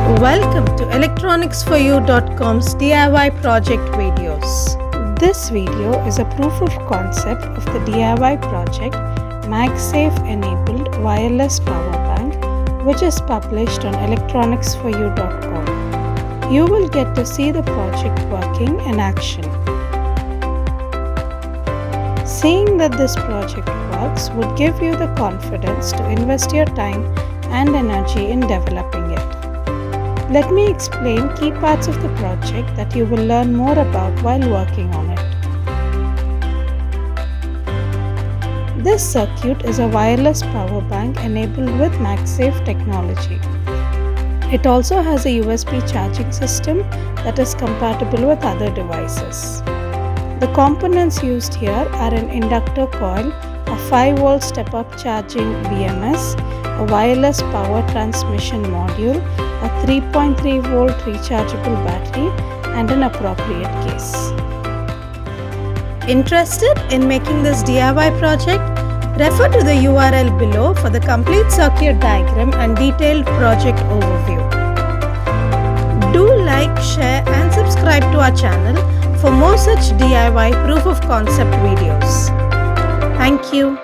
Welcome to electronicsforyou.com's DIY project videos. This video is a proof of concept of the DIY project MagSage enabled wireless power bank, which is published on electronicsforyou.com. You will get to see the project working in action. Seeing that this project works would give you the confidence to invest your time and energy in developing it. Let me explain key parts of the project that you will learn more about while working on it. This circuit is a wireless power bank enabled with MagSage technology. It also has a USB charging system that is compatible with other devices. The components used here are an inductor coil, a 5-volt step-up charging BMS, a wireless power transmission module, a 3.3-volt rechargeable battery, and an appropriate case. Interested in making this DIY project? Refer to the URL below for the complete circuit diagram and detailed project overview. Do like, share, and subscribe to our channel for more such DIY proof of concept videos. Thank you.